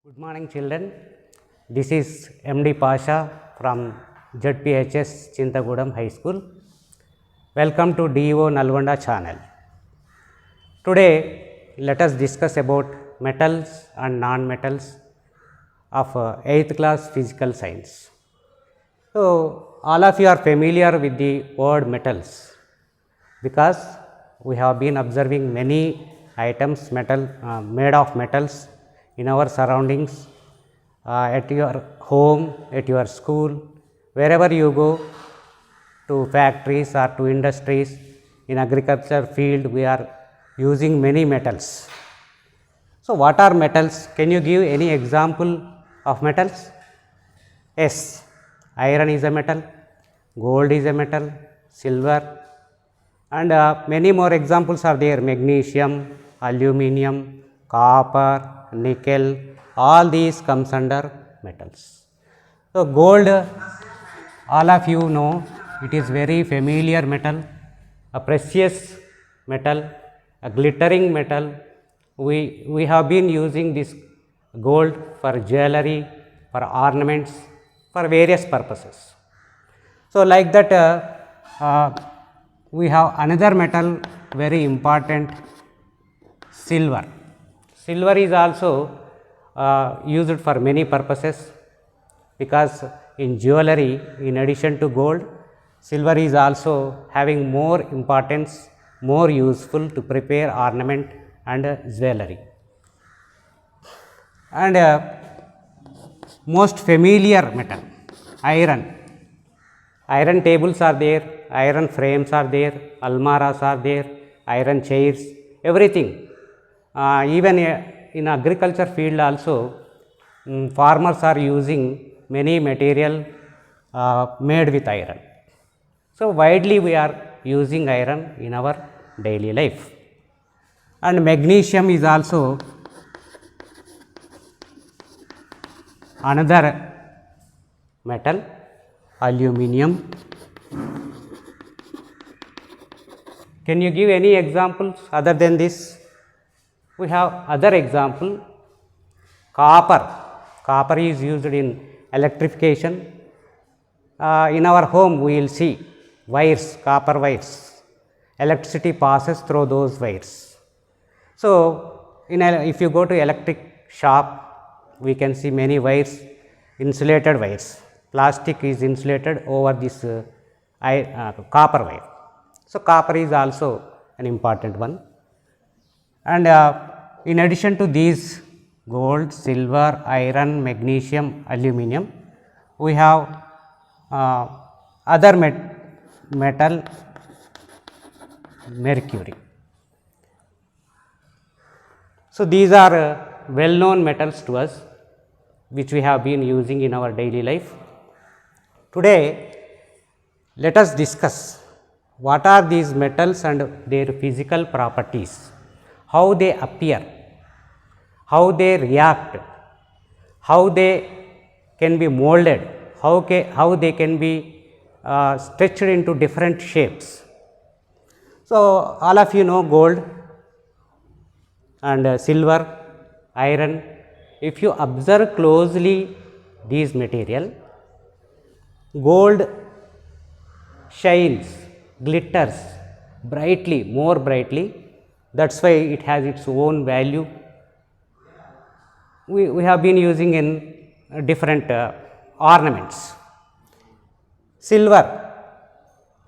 Good morning, children. This is MD Pasha from ZPHS Chintagudam High School. Welcome to DEO Nalgonda channel. Today, let us discuss about metals and non-metals of 8th class physical science. So, all of you are familiar with the word metals because we have been observing many items made of metals in our surroundings, at your home, at your school, wherever you go, to factories or to industries, in agriculture field we are using many metals. So, what are metals? Can you give any example of metals? Yes, iron is a metal, gold is a metal, silver, and many more examples are there: magnesium, aluminum, copper, nickel, all these comes under metals. So, gold, all of you know, it is very familiar metal, a precious metal, a glittering metal. We have been using this gold for jewelry, for ornaments, for various purposes. So, like that we have another metal very important, silver. Silver is also used for many purposes because in jewelry, in addition to gold, silver is also having more importance, more useful to prepare ornament and jewelry. And most familiar metal, iron. Iron tables are there, iron frames are there, almaras are there, iron chairs, everything. Even in agriculture field also, farmers are using many material made with iron. So, widely we are using iron in our daily life. And magnesium is also another metal, aluminum. Can you give any examples other than this? We have other example, copper. Copper is used in electrification. In our home we will see wires, copper wires. Electricity passes through those wires. So, if you go to electric shop, we can see many wires, insulated wires. Plastic is insulated over this copper wire. So, copper is also an important one. And in addition to these gold, silver, iron, magnesium, aluminum, we have other metal, mercury. So, these are well known metals to us which we have been using in our daily life. Today, let us discuss what are these metals and their physical properties, how they appear, how they react, how they can be molded, how they can be stretched into different shapes. So, all of you know gold and silver, iron. If you observe closely these material, gold shines, glitters brightly, more brightly. That is why it has its own value. We have been using in different ornaments. Silver,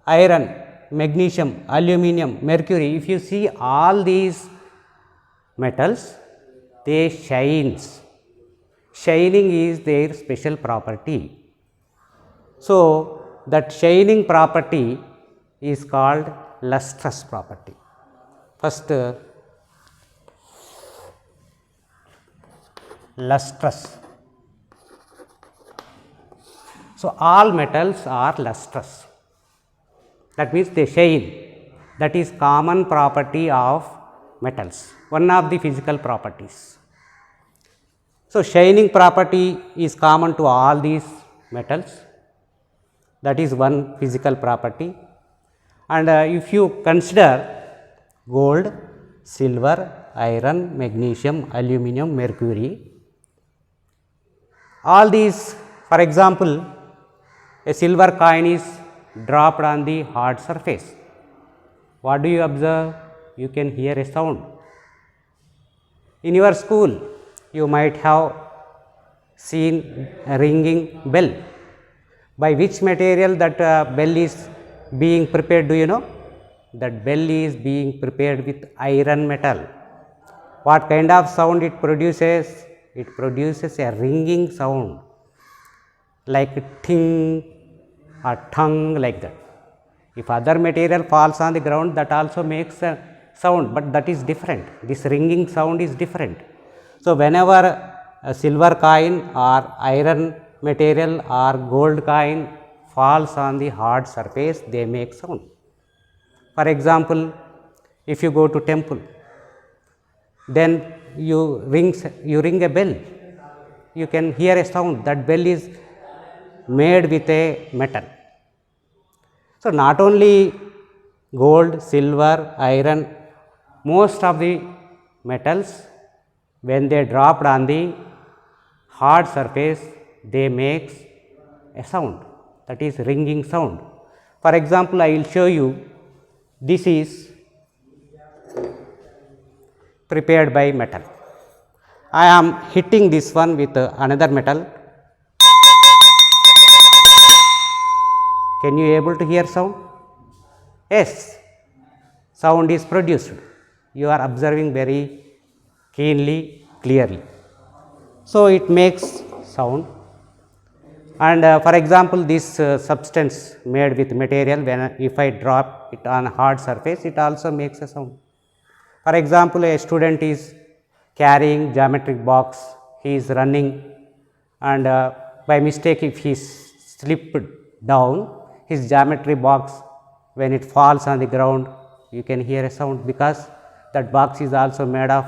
iron, magnesium, aluminum, mercury, if you see all these metals, they shines. Shining is their special property. So, that shining property is called lustrous property. First, lustrous. So, all metals are lustrous, that means they shine. That is common property of metals, one of the physical properties. So, shining property is common to all these metals, that is one physical property. And if you consider gold, silver, iron, magnesium, aluminum, mercury, All these, for example, a silver coin is dropped on the hard surface. What do you observe? You can hear a sound. In your school, you might have seen a ringing bell. By which material that bell is being prepared, do you know? That bell is being prepared with iron metal. What kind of sound it produces? It produces a ringing sound like ting or tongue, like that. If other material falls on the ground, that also makes a sound, but that is different. This ringing sound is different. So, whenever a silver coin or iron material or gold coin falls on the hard surface, they make sound. For example, if you go to temple, then you ring a bell, you can hear a sound. That bell is made with a metal. So, not only gold, silver, iron, most of the metals, when they dropped on the hard surface, they make a sound, that is ringing sound. For example, I will show you, this is prepared by metal. I am hitting this one with another metal. Can you able to hear sound? Yes, sound is produced. You are observing very keenly, clearly. So, it makes sound. And for example, this substance made with material, when if I drop it on a hard surface, it also makes a sound. For example, a student is carrying geometric box, he is running, and by mistake if he slipped down, his geometry box, when it falls on the ground, you can hear a sound, because that box is also made of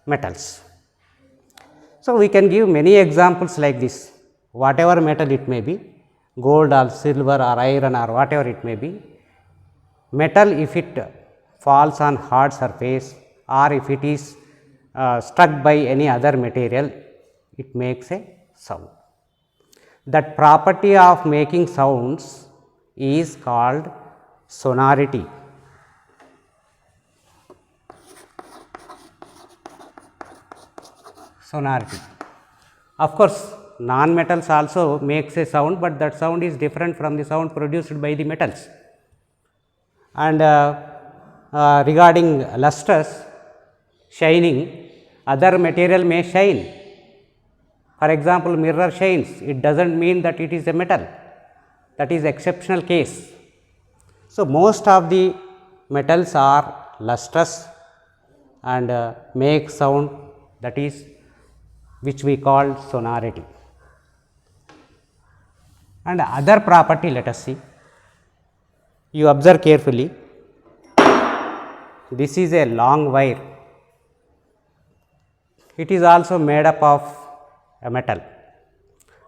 metals. So, we can give many examples like this, whatever metal it may be, gold or silver or iron or whatever it may be, metal, if it falls on hard surface or if it is struck by any other material, it makes a sound. That property of making sounds is called sonority. Sonority. Of course, non-metals also makes a sound, but that sound is different from the sound produced by the metals. And regarding lustrous, shining, other material may shine. For example, mirror shines, it does not mean that it is a metal, that is exceptional case. So, most of the metals are lustrous and make sound, that is which we call sonority. And other property, let us see. You observe carefully, this is a long wire, it is also made up of a metal.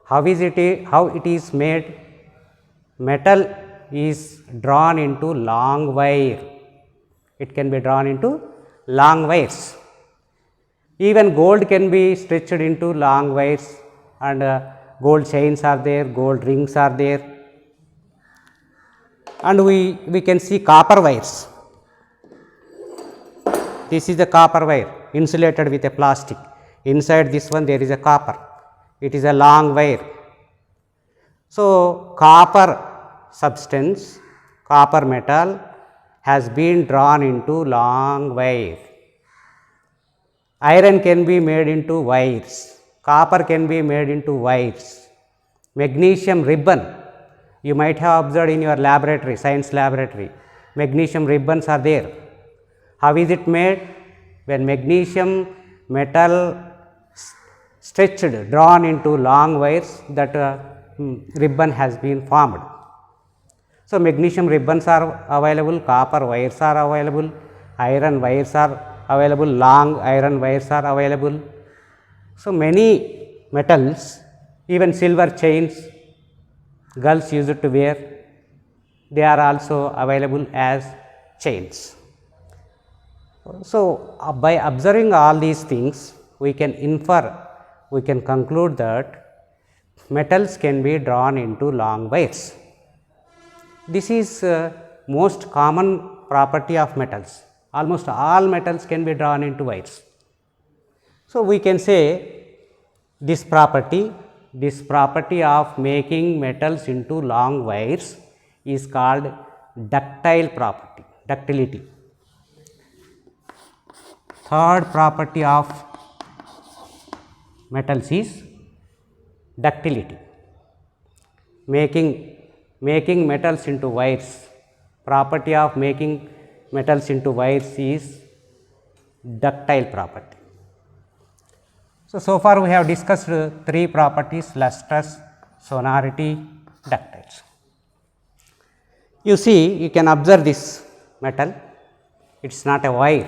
How it is made? Metal is drawn into long wire, it can be drawn into long wires. Even gold can be stretched into long wires, and gold chains are there, gold rings are there, and we can see copper wires. This is a copper wire insulated with a plastic. Inside this one there is a copper, it is a long wire. So, copper substance, copper metal has been drawn into long wire. Iron can be made into wires, copper can be made into wires. Magnesium ribbon, you might have observed in your laboratory, science laboratory, magnesium ribbons are there. How is it made? When magnesium metal stretched, drawn into long wires, that ribbon has been formed. So, magnesium ribbons are available, copper wires are available, iron wires are available, long iron wires are available. So, many metals, even silver chains girls used to wear, they are also available as chains. So, by observing all these things, we can infer, we can conclude that metals can be drawn into long wires. This is most common property of metals. Almost all metals can be drawn into wires. So, we can say this property of making metals into long wires is called ductile property, ductility. Third property of metals is ductility. Making metals into wires, property of making metals into wires is ductile property. So far we have discussed three properties: lustrous, sonority, ductiles. You see, you can observe this metal, it is not a wire,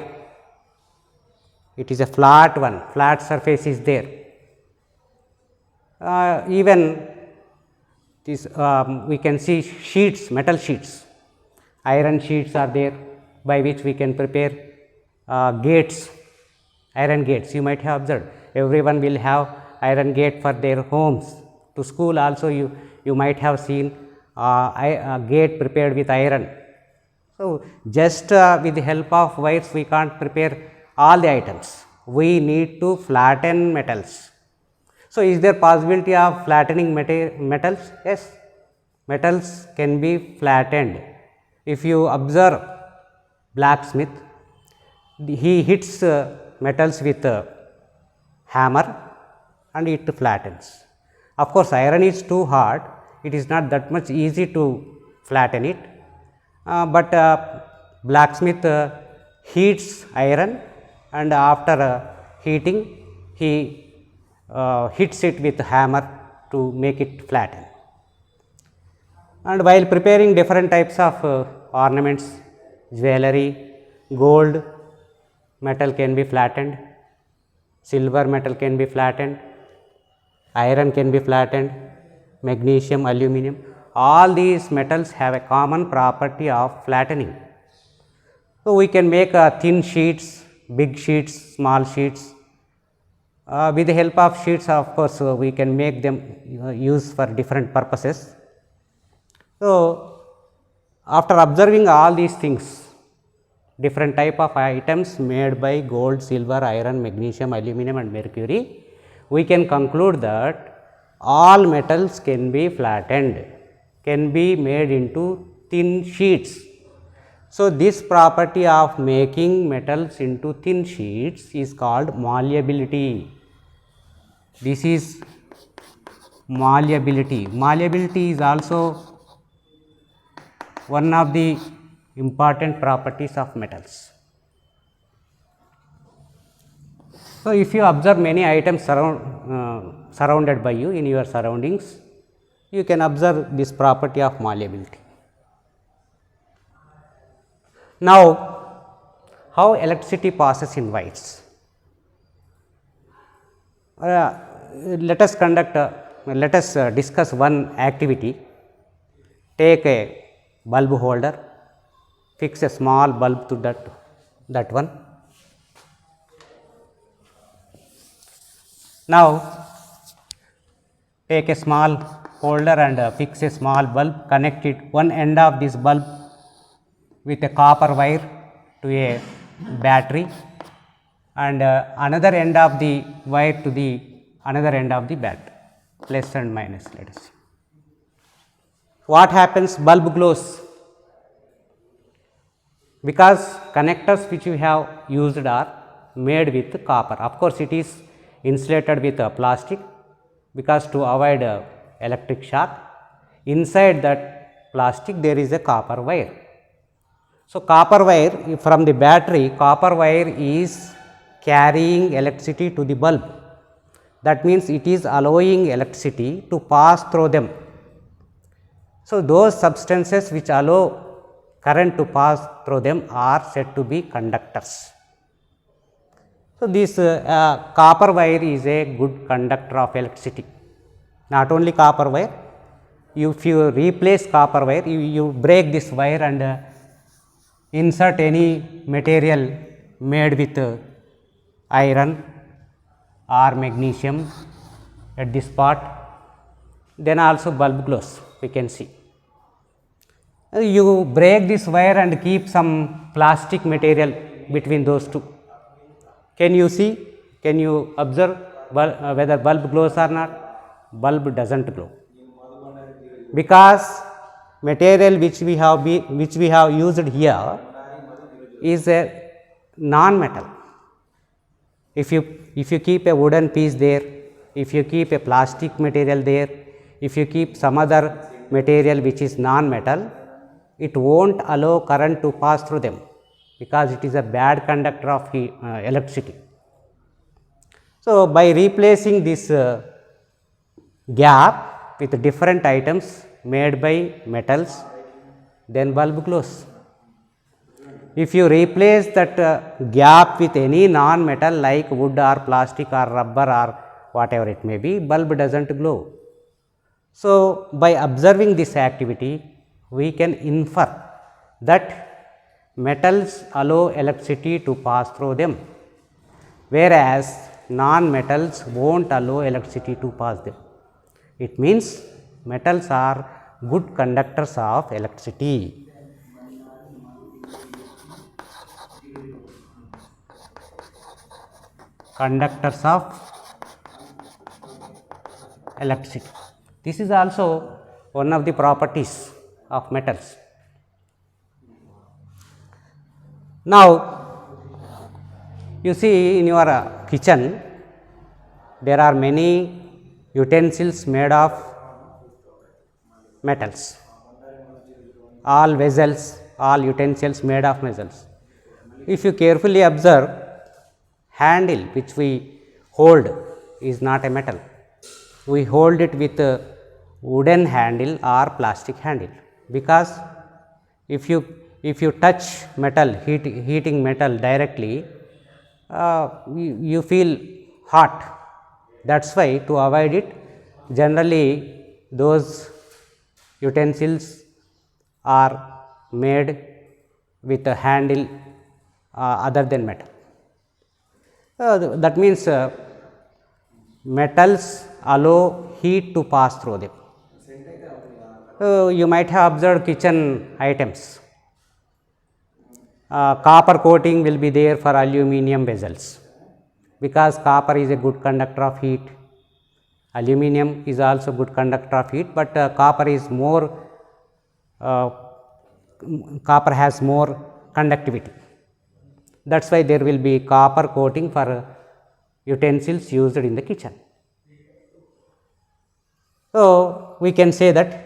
it is a flat one, flat surface is there. Even this we can see sheets, metal sheets, iron sheets are there, by which we can prepare gates, iron gates. You might have observed, everyone will have iron gate for their homes. To school also you might have seen a gate prepared with iron. So, just with the help of wires we can't prepare all the items, we need to flatten metals. So, is there possibility of flattening metals? Yes, metals can be flattened. If you observe blacksmith, he hits metals with a hammer and it flattens. Of course, iron is too hard, it is not that much easy to flatten it, but blacksmith heats iron, and after heating he hits it with hammer to make it flatten. And while preparing different types of ornaments, jewelry, gold metal can be flattened, silver metal can be flattened, iron can be flattened, magnesium, aluminum, all these metals have a common property of flattening. So, we can make thin sheets, big sheets, small sheets. With the help of sheets, of course, we can make them use for different purposes. So, after observing all these things, different type of items made by gold, silver, iron, magnesium, aluminum and mercury, we can conclude that all metals can be flattened, can be made into thin sheets. So, this property of making metals into thin sheets is called malleability. This is malleability. Malleability is also one of the important properties of metals. So, if you observe many items surrounded by you in your surroundings, you can observe this property of malleability. Now, how electricity passes in wires? Let us discuss one activity. Take a bulb holder, fix a small bulb to that one. Now, take a small holder and fix a small bulb, connect it one end of this bulb with a copper wire to a battery, and another end of the wire to the another end of the battery, plus and minus, let us see. What happens? Bulb glows, because connectors which we have used are made with copper. Of course, it is insulated with plastic, because to avoid electric shock, inside that plastic there is a copper wire. So, copper wire from the battery, copper wire is carrying electricity to the bulb. That means, it is allowing electricity to pass through them. So, those substances which allow current to pass through them are said to be conductors. So, this copper wire is a good conductor of electricity. Not only copper wire, if you replace copper wire, you break this wire and insert any material made with iron or magnesium at this spot, then also bulb glows, we can see. You break this wire and keep some plastic material between those two. Can you see? Can you observe whether bulb glows or not? Bulb doesn't glow, because material which we have used here is a non-metal. If you keep a wooden piece there, if you keep a plastic material there, if you keep some other material which is non-metal, it won't allow current to pass through them, because it is a bad conductor of electricity. So, by replacing this gap with different items made by metals, then bulb glows. If you replace that gap with any non-metal like wood or plastic or rubber or whatever it may be, bulb doesn't glow. So, by observing this activity, we can infer that metals allow electricity to pass through them, whereas non-metals won't allow electricity to pass them. It means metals are good conductors of electricity. Conductors of electricity. This is also one of the properties of metals. Now, you see in your kitchen, there are many utensils made of metals, all vessels, all utensils made of metals. If you carefully observe, handle which we hold is not a metal. We hold it with a wooden handle or plastic handle, because if you touch metal, heating metal directly, you feel hot. That's why, to avoid it, generally those utensils are made with a handle other than metal. That means metals allow heat to pass through them. You might have observed kitchen items. Copper coating will be there for aluminum vessels, because copper is a good conductor of heat. Aluminum is also good conductor of heat, but copper has more conductivity. That is why there will be copper coating for utensils used in the kitchen. So, we can say that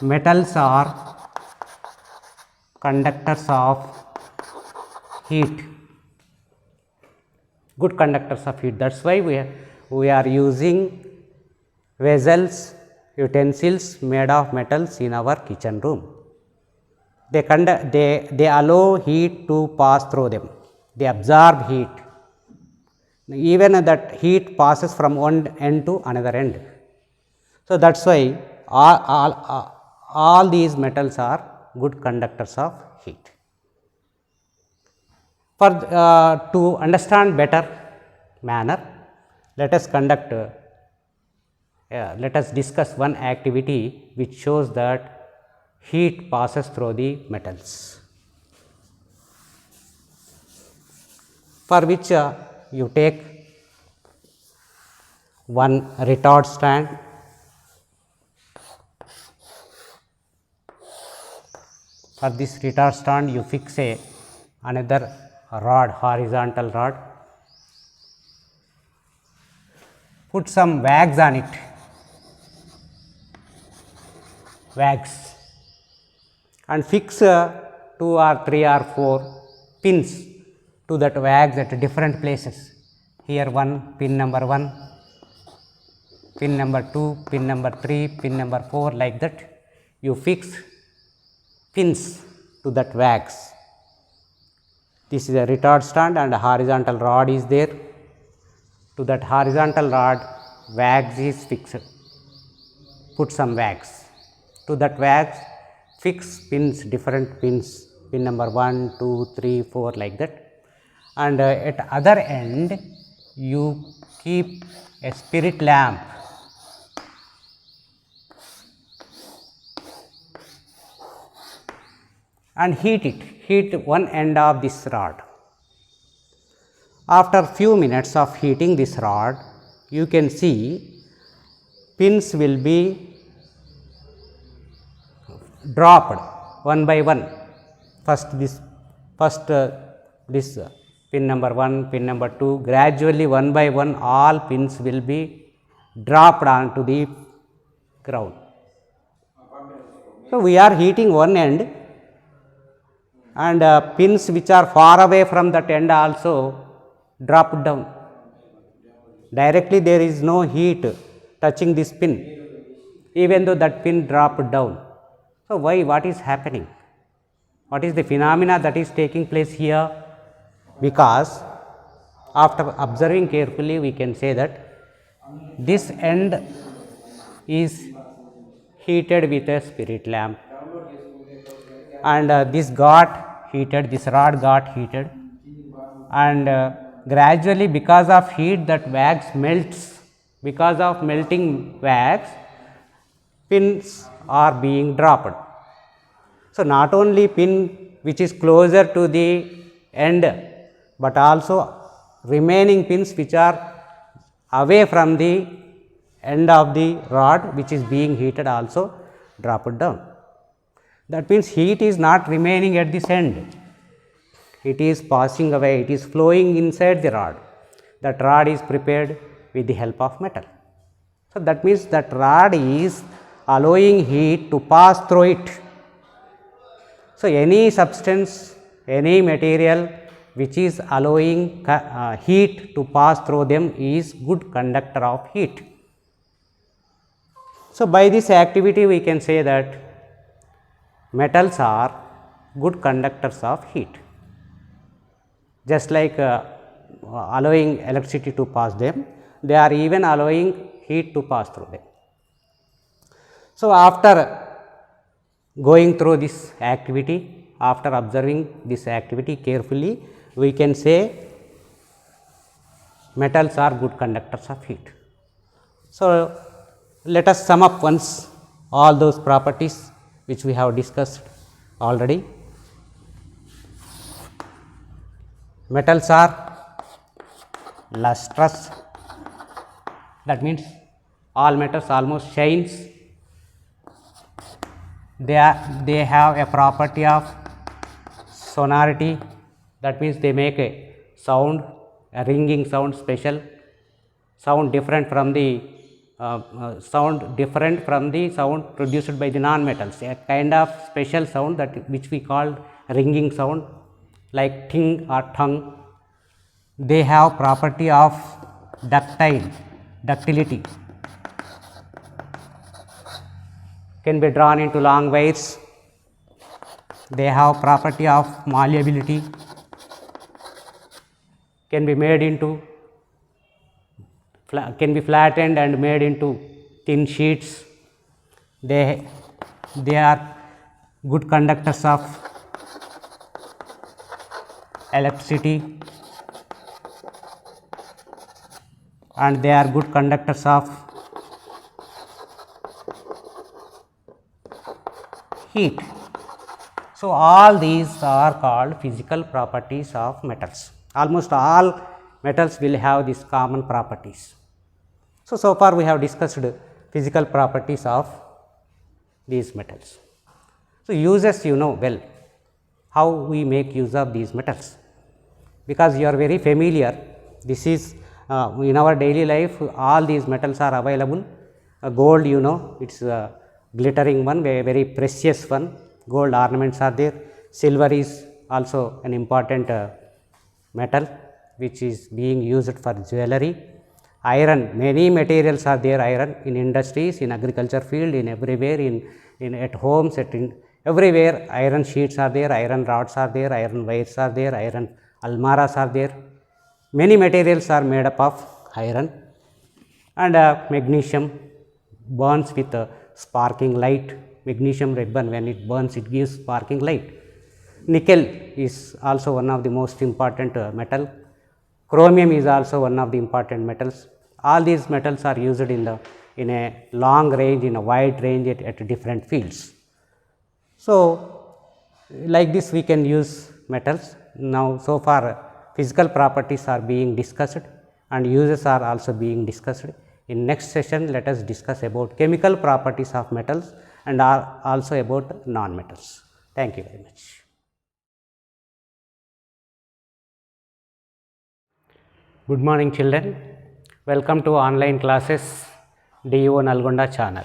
metals are conductors of heat, good conductors of heat. That is why we are using vessels, utensils made of metals in our kitchen room. They allow heat to pass through them, they absorb heat. Even that heat passes from one end to another end. So, that is why all these metals are good conductors of heat. For to understand better manner, let us discuss one activity which shows that heat passes through the metals, for which you take one retard stand, for this retard stand you fix another rod, horizontal rod, put some wags on it, and fix 2 or 3 or 4 pins to that wags at different places. Here one, pin number 1, pin number 2, pin number 3, pin number 4, like that you fix pins to that wags. This is a retard stand and a horizontal rod is there. To that horizontal rod, wags is fixed. Put some wags. To that wags, fix pins, different pins, pin number 1, 2, 3, 4, like that. And at other end, you keep a spirit lamp and heat one end of this rod. After few minutes of heating this rod, you can see pins will be dropped one by one. First this pin number 1, pin number 2, gradually one by one all pins will be dropped onto the ground. So, we are heating one end and pins which are far away from that end also dropped down. Directly there is no heat touching this pin, even though that pin dropped down. So, why? What is happening? What is the phenomena that is taking place here? Because after observing carefully, we can say that this end is heated with a spirit lamp, and this got heated, this rod got heated, and gradually because of heat that wax melts. Because of melting wax, pins are being dropped. So, not only pin which is closer to the end, but also remaining pins which are away from the end of the rod which is being heated also dropped down. That means, heat is not remaining at this end, it is passing away, it is flowing inside the rod. That rod is prepared with the help of metal. So, that means that rod is allowing heat to pass through it. So, any substance, any material which is allowing heat to pass through them is good conductor of heat. So, by this activity we can say that metals are good conductors of heat, just like allowing electricity to pass them, they are even allowing heat to pass through them. So, after going through this activity, after observing this activity carefully, we can say metals are good conductors of heat. So, let us sum up once all those properties which we have discussed already. Metals are lustrous, that means all metals almost shines. They have a property of sonority, that means they make a sound, a ringing sound, special sound different from the sound produced by the non-metals, a kind of special sound that which we call ringing sound, like ting or tongue. They have property of ductility, can be drawn into long wires. They have property of malleability, can be made into can be flattened and made into thin sheets. They are good conductors of electricity, and they are good conductors of heat. So, all these are called physical properties of metals. Almost all metals will have these common properties. So far we have discussed physical properties of these metals. So, uses you know well how we make use of these metals, because you are very familiar. This is in our daily life all these metals are available. Gold, you know, it is a glittering one, very precious one, gold ornaments are there. Silver is also an important metal which is being used for jewelry. Iron, many materials are there, iron in industries, in agriculture field, in everywhere, in at homes, everywhere iron sheets are there, iron rods are there, iron wires are there, iron almaras are there. Many materials are made up of iron. And magnesium burns with sparking light. Magnesium ribbon, when it burns, it gives sparking light. Nickel is also one of the most important metal. Chromium is also one of the important metals. All these metals are used in a long range, in a wide range at different fields. So, like this we can use metals. Now, so far physical properties are being discussed and uses are also being discussed. In next session, let us discuss about chemical properties of metals and also about non-metals. Thank you very much. Good morning children, welcome to online classes DEO Nalgonda channel.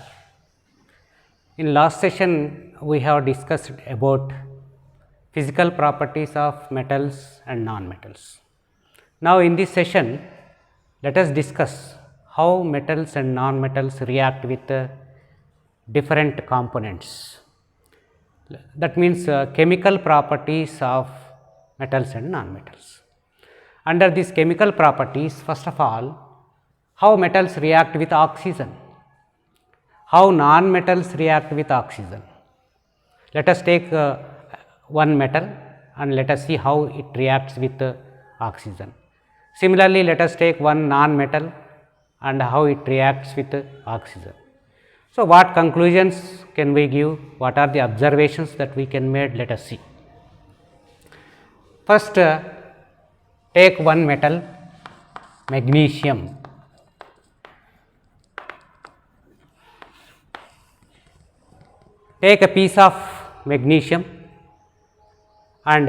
In last session we have discussed about physical properties of metals and non-metals. Now in this session let us discuss how metals and non-metals react with different components. That means chemical properties of metals and non-metals. Under these chemical properties, first of all, how metals react with oxygen, how non-metals react with oxygen. Let us take one metal and let us see how it reacts with oxygen. Similarly, let us take one non-metal and how it reacts with oxygen. So, what conclusions can we give? What are the observations that we can make? Let us see. First, take one metal, magnesium. Take a piece of magnesium and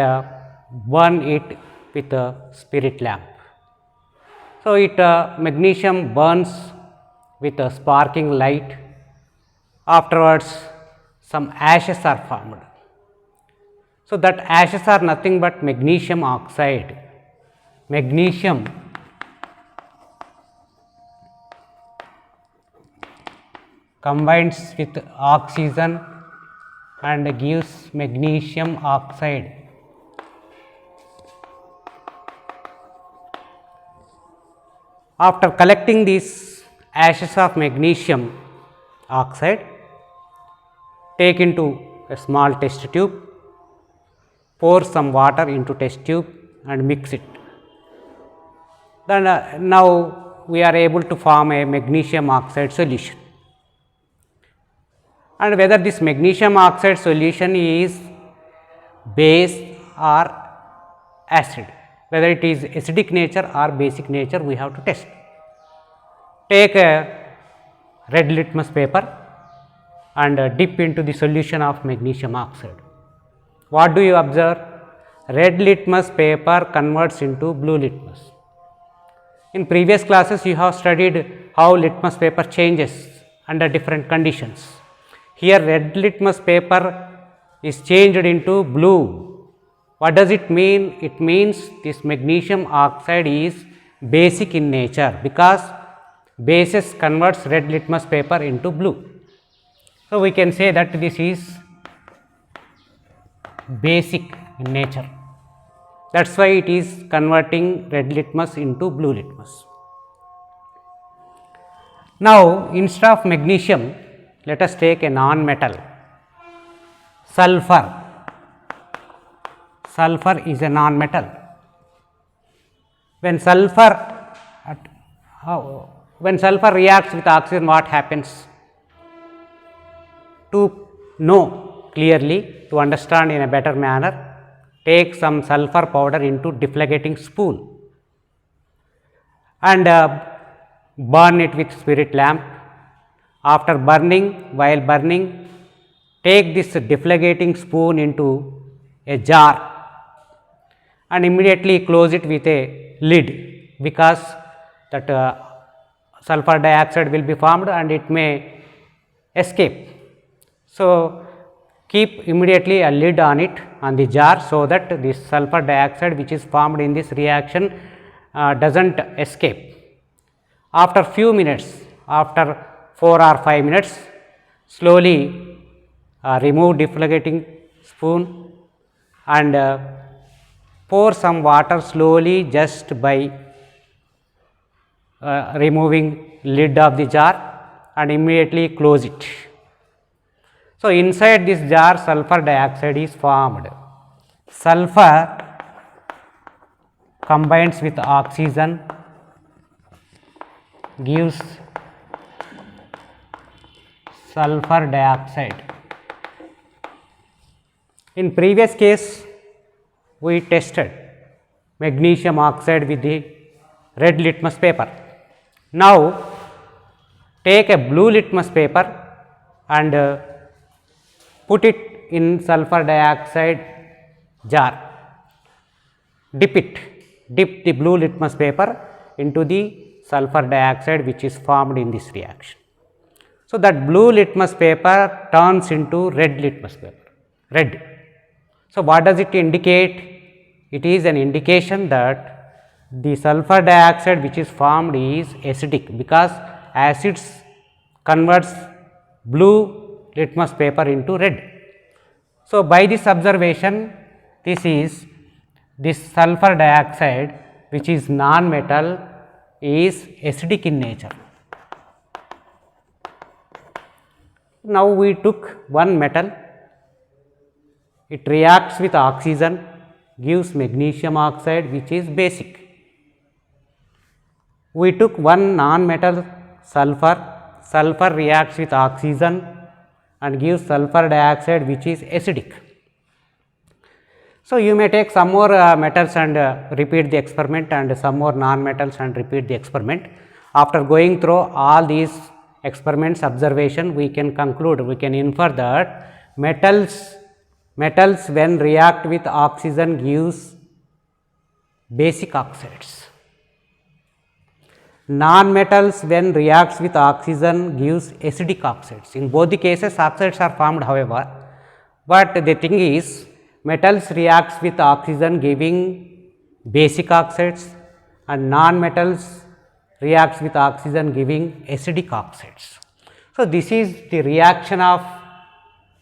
burn it with a spirit lamp. So, magnesium burns with a sparking light. Afterwards, some ashes are formed. So, that ashes are nothing but magnesium oxide. Magnesium combines with oxygen and gives magnesium oxide. After collecting these ashes of magnesium oxide, take into a small test tube, pour some water into test tube and mix it. Then now we are able to form a magnesium oxide solution. And whether this magnesium oxide solution is base or acid, whether it is acidic nature or basic nature, we have to test. Take a red litmus paper and dip into the solution of magnesium oxide. What do you observe? Red litmus paper converts into blue litmus. In previous classes you have studied how litmus paper changes under different conditions. Here red litmus paper is changed into blue. What does it mean? It means this magnesium oxide is basic in nature, because bases converts red litmus paper into blue. So, we can say that this is basic in nature. That is why it is converting red litmus into blue litmus. Now, instead of magnesium, let us take a non-metal, sulfur. Sulfur is a non-metal. When sulfur reacts with oxygen, what happens? To know clearly, to understand in a better manner, take some sulfur powder into deflagrating spoon and burn it with spirit lamp. After burning, while burning, take this deflagrating spoon into a jar and immediately close it with a lid, because that sulfur dioxide will be formed and it may escape. So, keep immediately a lid on it, on the jar, so that this sulfur dioxide which is formed in this reaction does not escape. After few minutes, after 4 or 5 minutes, slowly remove deflagrating spoon and pour some water slowly, just by removing lid of the jar and immediately close it. So, inside this jar sulfur dioxide is formed. Sulfur combines with oxygen gives sulfur dioxide. In previous case, we tested magnesium oxide with the red litmus paper. Now, take a blue litmus paper and put it in sulfur dioxide jar. Dip the blue litmus paper into the sulfur dioxide which is formed in this reaction. So, that blue litmus paper turns into red litmus paper, red. So, what does it indicate? It is an indication that the sulfur dioxide which is formed is acidic, because acids converts blue litmus paper into red. So, by this observation, this sulfur dioxide which is non-metal is acidic in nature. Now, we took one metal, it reacts with oxygen, gives magnesium oxide which is basic. We took one non-metal sulfur reacts with oxygen and gives sulfur dioxide which is acidic. So, you may take some more metals and repeat the experiment, and some more non-metals and repeat the experiment. After going through all these experiments observation, we can conclude, we can infer that metals when react with oxygen gives basic oxides. Non-metals when reacts with oxygen gives acidic oxides. In both the cases oxides are formed, however, but the thing is metals reacts with oxygen giving basic oxides, and non-metals reacts with oxygen giving acidic oxides. So, this is the reaction of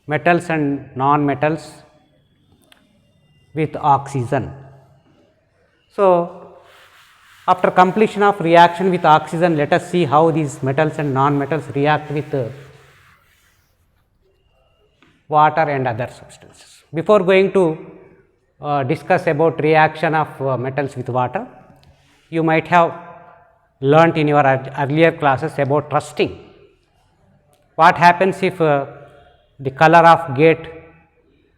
metals and non-metals with oxygen. So, after completion of reaction with oxygen, let us see how these metals and non-metals react with water and other substances. Before going to discuss about reaction of metals with water, you might have learnt in your earlier classes about rusting. What happens if the color of gate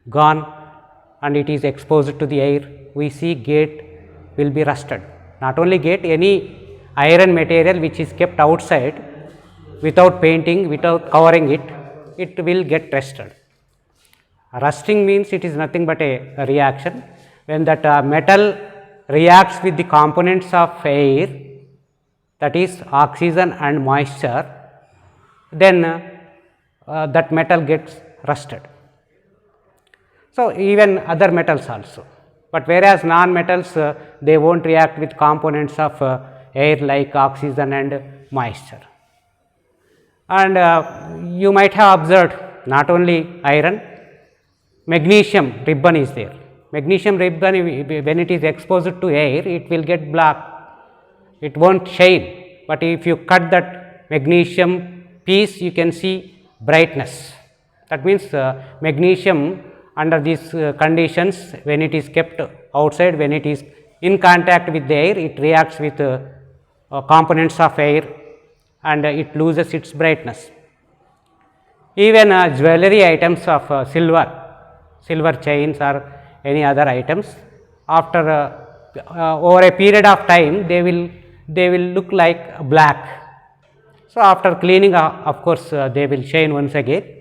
gone and it is exposed to the air? We see gate will be rusted. Not only gate, any iron material which is kept outside without painting, without covering it, it will get rusted. Rusting means it is nothing but a reaction. When that metal reacts with the components of air, that is oxygen and moisture, then that metal gets rusted. So, even other metals also, but whereas non-metals they will not react with components of air like oxygen and moisture. And you might have observed not only iron, magnesium ribbon is there. Magnesium ribbon, when it is exposed to air, it will get black, it will not shine, but if you cut that magnesium piece, you can see brightness. That means magnesium under these conditions, when it is kept outside, when it is in contact with the air, it reacts with components of air and it loses its brightness. Even jewelry items of silver chains or any other items, after over a period of time they will look like black. So, after cleaning of course they will shine once again.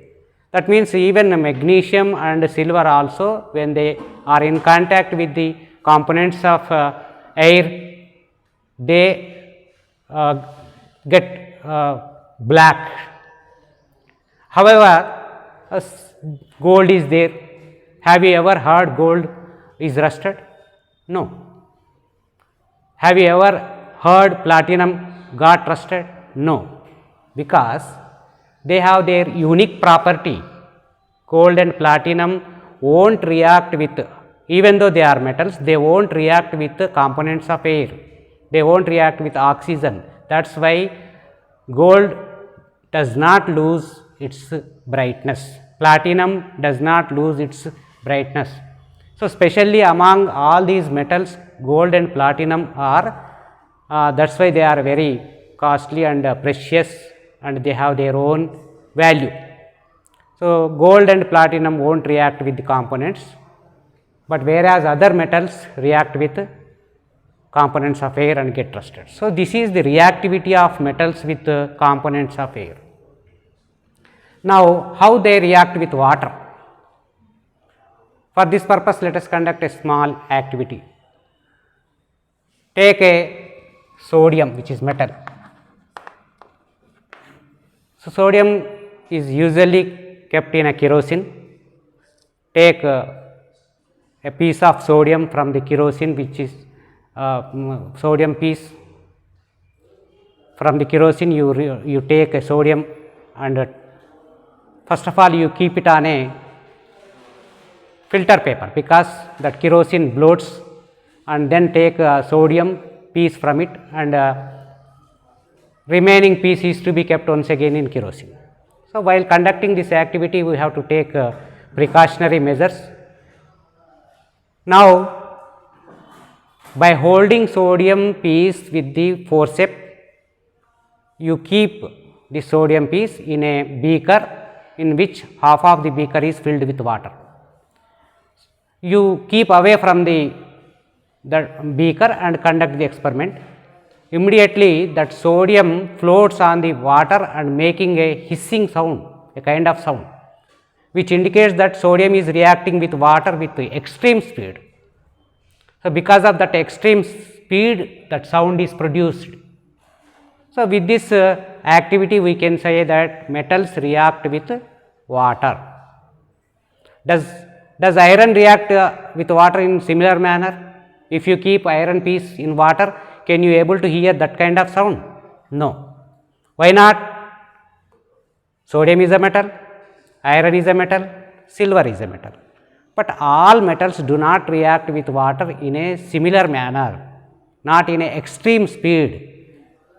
That means even magnesium and silver also, when they are in contact with the components of air, they get black. However, gold is there. Have you ever heard gold is rusted? No. Have you ever heard platinum got rusted? No, because they have their unique property. Gold and platinum won't react with, even though they are metals, they won't react with the components of air, they won't react with oxygen. That is why gold does not lose its brightness, platinum does not lose its brightness. So, especially among all these metals, gold and platinum are, that is why they are very costly and precious, and they have their own value. So, gold and platinum will not react with the components, but whereas other metals react with components of air and get rusted. So, this is the reactivity of metals with components of air. Now, how they react with water? For this purpose, let us conduct a small activity. Take a sodium, which is metal. So, sodium is usually kept in a kerosene. Take a piece of sodium from the kerosene, which is sodium piece. From the kerosene, you take a sodium, and first of all you keep it on a filter paper, because that kerosene bloats, and then take a sodium piece from it, and remaining piece is to be kept once again in kerosene. So, while conducting this activity, we have to take precautionary measures. Now, by holding sodium piece with the forceps, you keep the sodium piece in a beaker in which half of the beaker is filled with water. You keep away from the beaker and conduct the experiment. Immediately that sodium floats on the water and making a hissing sound, a kind of sound, which indicates that sodium is reacting with water with extreme speed. So, because of that extreme speed, that sound is produced. So, with this activity we can say that metals react with water. Does iron react with water in similar manner? If you keep iron piece in water, can you able to hear that kind of sound? No. Why not? Sodium is a metal, iron is a metal, silver is a metal. But all metals do not react with water in a similar manner, not in a extreme speed.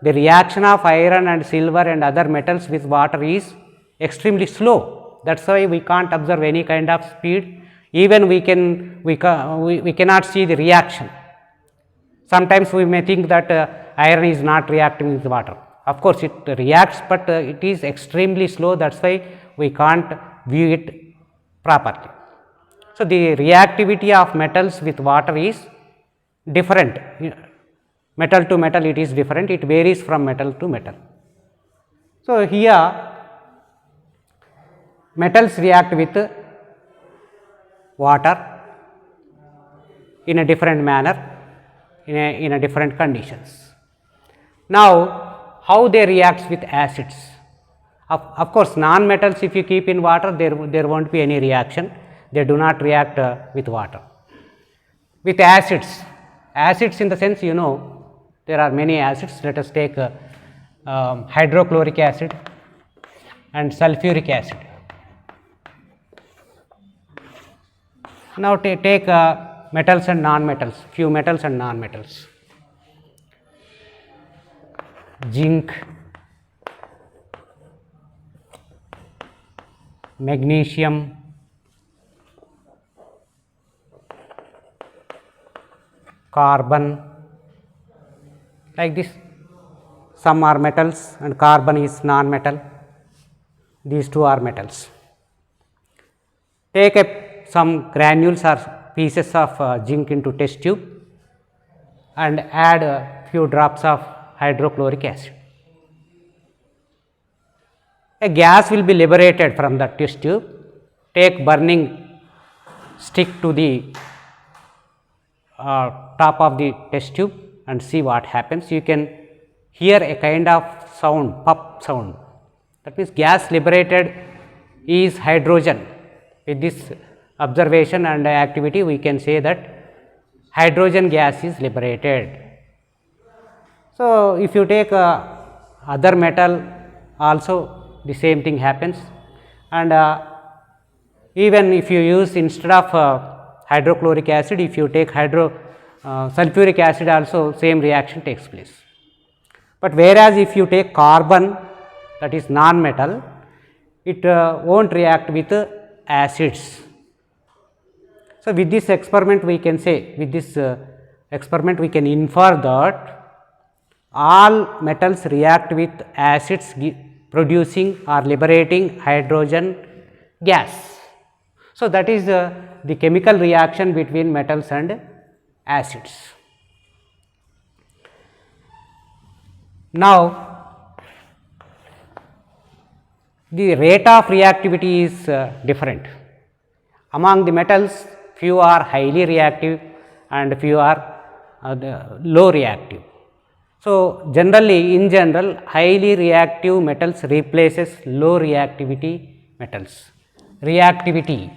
The reaction of iron and silver and other metals with water is extremely slow. That is why we can't observe any kind of speed. Even we cannot see the reaction. Sometimes we may think that iron is not reacting with water. Of course, it reacts, but it is extremely slow. That is why we can't view it properly. So, the reactivity of metals with water is different. Metal to metal it is different, it varies from metal to metal. So, here metals react with water in a different manner, in a different conditions. Now, how they react with acids? Of course, non-metals if you keep in water, there will not be any reaction, they do not react with water. With acids, acids in the sense there are many acids. Let us take hydrochloric acid and sulfuric acid. Now, take metals and non-metals, few metals and non-metals. Zinc, magnesium, carbon, like this. Some are metals and carbon is non-metal, these two are metals. Take some granules or pieces of zinc into test tube and add a few drops of hydrochloric acid. A gas will be liberated from the test tube. Take burning stick to the top of the test tube and see what happens. You can hear a kind of sound, puff sound. That means gas liberated is hydrogen. With this observation and activity, we can say that hydrogen gas is liberated. So, if you take other metal also the same thing happens, and even if you use instead of hydrochloric acid, if you take sulfuric acid also same reaction takes place. But whereas if you take carbon, that is non-metal, it will not react with acids. So, with this experiment we can say, with this experiment we can infer that all metals react with acids producing or liberating hydrogen gas. So, that is the chemical reaction between metals and acids. Now, the rate of reactivity is different. Among the metals, few are highly reactive and few are low reactive. So, generally in general highly reactive metals replaces low reactivity metals. Reactivity,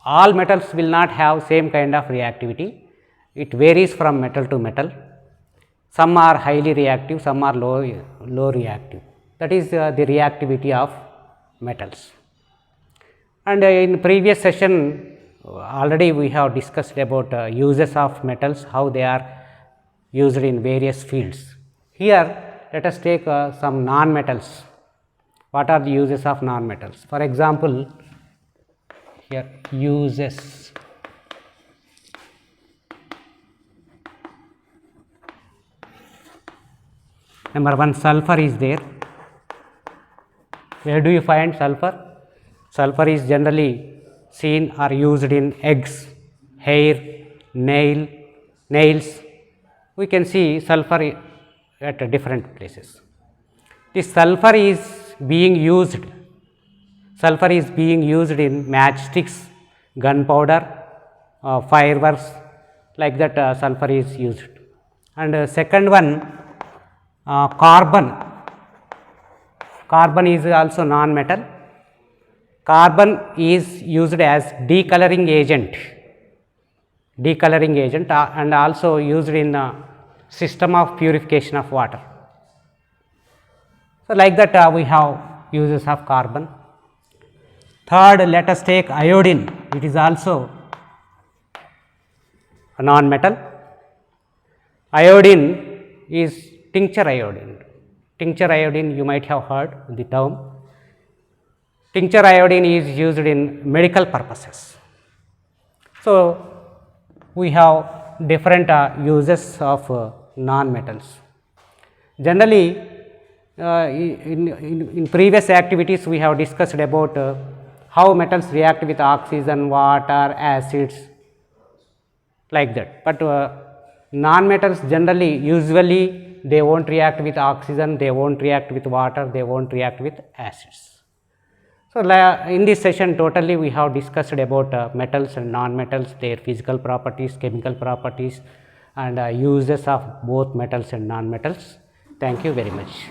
all metals will not have same kind of reactivity, it varies from metal to metal. Some are highly reactive, some are low reactive, that is the reactivity of metals. And in previous session already we have discussed about uses of metals, how they are used in various fields. Here let us take some non-metals. What are the uses of non-metals? For example, here uses. Number 1, sulfur is there. Where do you find sulfur? Sulfur is generally seen or used in eggs, hair, nails. We can see sulfur at different places. This sulfur is being used in matchsticks, gunpowder, fireworks, like that sulfur is used. And second one, carbon. Carbon is also non-metal. Carbon is used as decoloring agent and also used in system of purification of water. So, like that we have uses of carbon. Third, let us take iodine, it is also a non-metal. Iodine is tincture iodine. Tincture iodine, you might have heard the term. Tincture iodine is used in medical purposes. So, we have different uses of non-metals. Generally, in previous activities we have discussed about how metals react with oxygen, water, acids, like that. But non-metals generally, usually they will not react with oxygen, they will not react with water, they will not react with acids. So, in this session totally we have discussed about metals and non-metals, their physical properties, chemical properties, and uses of both metals and non-metals. Thank you very much.